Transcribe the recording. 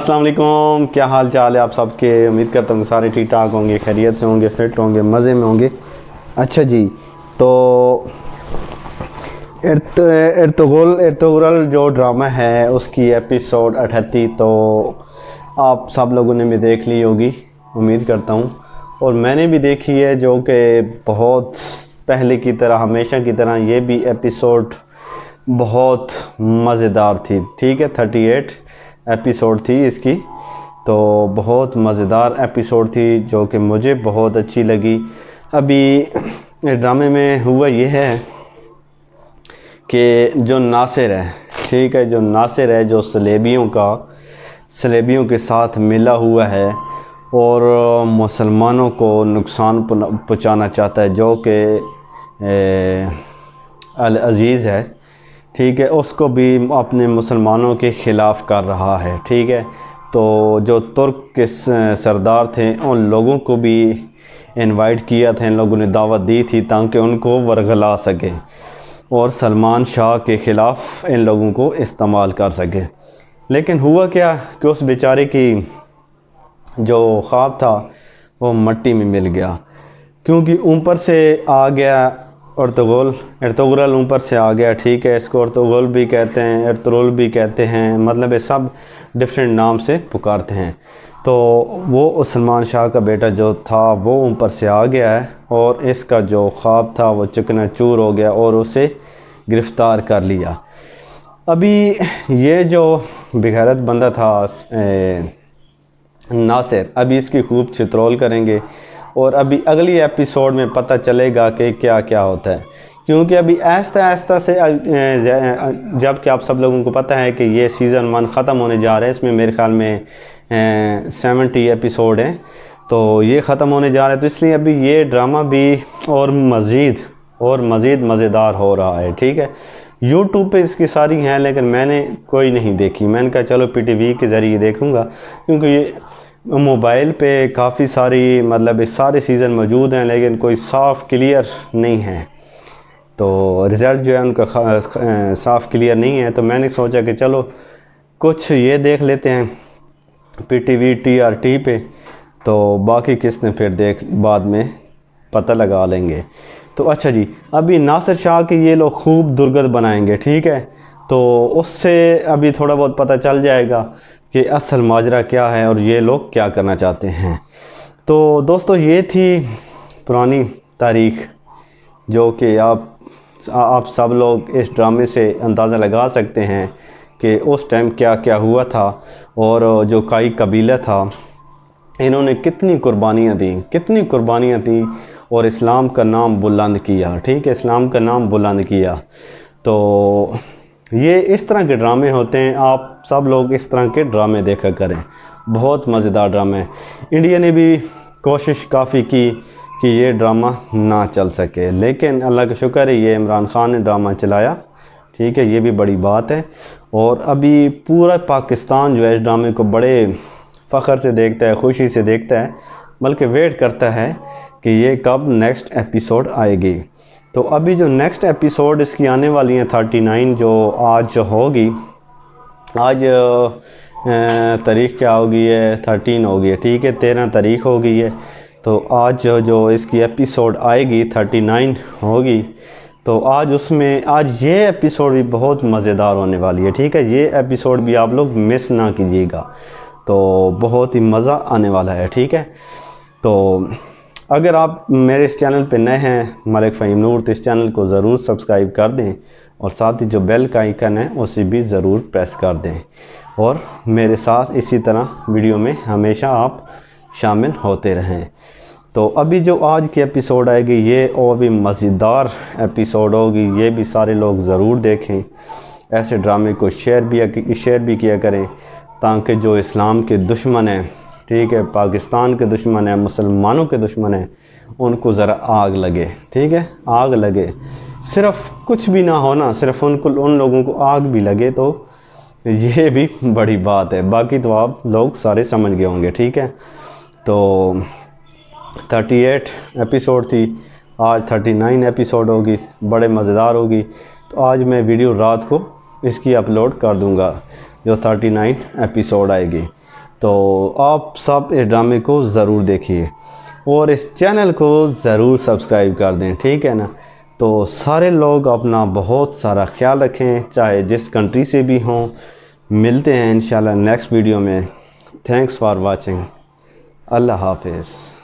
अस्सलाम वालेकुम, क्या हाल चाल है आप सबके। उम्मीद करता हूँ सारे ठीक ठाक होंगे, खैरियत से होंगे, फिट होंगे, मज़े में होंगे। अच्छा जी, तो इर्तुगरुल जो ड्रामा है उसकी एपिसोड 38 तो आप सब लोगों ने भी देख ली होगी, उम्मीद करता हूँ। और मैंने भी देखी है, जो कि बहुत पहले की तरह, हमेशा की तरह ये भी एपिसोड बहुत मज़ेदार थी। ठीक है, 38 एपिसोड थी इसकी, तो बहुत मज़ेदार एपिसोड थी जो कि मुझे बहुत अच्छी लगी। अभी इस ड्रामे में हुआ ये है कि जो नासिर है, ठीक है, जो नासिर है, जो सलेबियों के साथ मिला हुआ है और मुसलमानों को नुकसान पहुंचाना चाहता है, जो कि अल अज़ीज़ है, ठीक है, उसको भी अपने मुसलमानों के ख़िलाफ़ कर रहा है। ठीक है, तो जो तुर्क के सरदार थे उन लोगों को भी इनवाइट किया था, इन लोगों ने दावत दी थी ताकि उनको वरगला सके और सलमान शाह के ख़िलाफ़ इन लोगों को इस्तेमाल कर सके। लेकिन हुआ क्या कि उस बेचारे की जो ख्वाब था वो मट्टी में मिल गया, क्योंकि ऊपर से आ गया इर्तुगरुल ऊपर से आ गया। ठीक है, इसको इर्तुगरुल भी कहते हैं, इर्तुगरुल भी कहते हैं, मतलब ये सब डिफरेंट नाम से पुकारते हैं। तो वो सलमान शाह का बेटा जो था वो ऊपर से आ गया है और इसका जो ख्वाब था वो चकनाचूर हो गया और उसे गिरफ़्तार कर लिया। अभी ये जो बेगैरत बंदा था नासिर, अभी इसकी खूब चित्रोल करेंगे और अभी अगली एपिसोड में पता चलेगा कि क्या क्या होता है। क्योंकि अभी आहिस्ता से जब कि आप सब लोगों को पता है कि ये सीज़न 1 ख़त्म होने जा रहा है, इसमें मेरे ख़्याल में 70 एपिसोड हैं, तो ये ख़त्म होने जा रहा है, तो इसलिए अभी ये ड्रामा भी और मज़ीद मज़ेदार हो रहा है। ठीक है, यूट्यूब पे इसकी सारी हैं, लेकिन मैंने कोई नहीं देखी। मैंने कहा चलो PTV के ज़रिए देखूँगा, क्योंकि ये मोबाइल पे काफ़ी सारी, मतलब इस सारे सीज़न मौजूद हैं, लेकिन कोई साफ़ क्लियर नहीं है, तो रिज़ल्ट जो है उनका साफ़ क्लियर नहीं है। तो मैंने सोचा कि चलो कुछ ये देख लेते हैं PTV TRT पे, तो बाकी किस्तें फिर बाद में पता लगा लेंगे। तो अच्छा जी, अभी नासिर शाह के ये लोग खूब दुर्गत बनाएंगे। ठीक है, तो उससे अभी थोड़ा बहुत पता चल जाएगा कि असल माजरा क्या है और ये लोग क्या करना चाहते हैं। तो दोस्तों, ये थी पुरानी तारीख़, जो कि आप सब लोग इस ड्रामे से अंदाज़ा लगा सकते हैं कि उस टाइम क्या क्या हुआ था और जो काई कबीला था इन्होंने कितनी कुर्बानियाँ दी और इस्लाम का नाम बुलंद किया। ठीक है, इस्लाम का नाम बुलंद किया। तो ये इस तरह के ड्रामे होते हैं, आप सब लोग इस तरह के ड्रामे देखा करें, बहुत मज़ेदार ड्रामे। इंडिया ने भी कोशिश काफ़ी की कि ये ड्रामा ना चल सके, लेकिन अल्लाह का शुक्र है ये इमरान खान ने ड्रामा चलाया। ठीक है, ये भी बड़ी बात है। और अभी पूरा पाकिस्तान जो है इस ड्रामे को बड़े फ़ख्र से देखता है, खुशी से देखता है, बल्कि वेट करता है कि ये कब नेक्स्ट एपिसोड आएगी। तो अभी जो नेक्स्ट एपिसोड इसकी आने वाली है 39, जो आज होगी, आज तारीख़ क्या होगी है, 13 होगी है। ठीक है, 13 तारीख़ हो गई है, तो आज जो इसकी एपिसोड आएगी 39 होगी, तो आज ये एपिसोड भी बहुत मज़ेदार होने वाली है। ठीक है, ये एपिसोड भी आप लोग मिस ना कीजिएगा, तो बहुत ही मज़ा आने वाला है। ठीक है, तो अगर आप मेरे इस चैनल पे नए हैं, मलिक फ़हीम नूर, तो इस चैनल को ज़रूर सब्सक्राइब कर दें और साथ ही जो बेल का आइकन है उसे भी ज़रूर प्रेस कर दें और मेरे साथ इसी तरह वीडियो में हमेशा आप शामिल होते रहें। तो अभी जो आज की एपिसोड आएगी ये और भी मज़ेदार एपिसोड होगी, ये भी सारे लोग ज़रूर देखें। ऐसे ड्रामे को शेयर भी किया करें, ताकि जो इस्लाम के दुश्मन हैं, ठीक है, पाकिस्तान के दुश्मन हैं, मुसलमानों के दुश्मन हैं, उनको ज़रा आग लगे। ठीक है, आग लगे, सिर्फ़ कुछ भी ना होना, सिर्फ उन लोगों को आग भी लगे, तो ये भी बड़ी बात है। बाकी तो आप लोग सारे समझ गए होंगे। ठीक है, तो 38 एपिसोड थी, आज 39 एपिसोड होगी, बड़े मज़ेदार होगी। तो आज मैं वीडियो रात को इसकी अपलोड कर दूंगा, जो 39 एपिसोड आएगी। تو آپ سب اس ڈرامے کو ضرور دیکھیے اور اس چینل کو ضرور سبسکرائب کر دیں، ٹھیک ہے نا؟ تو سارے لوگ اپنا بہت سارا خیال رکھیں، چاہے جس کنٹری سے بھی ہوں۔ ملتے ہیں انشاءاللہ نیکسٹ ویڈیو میں۔ Thanks for watching. اللہ حافظ۔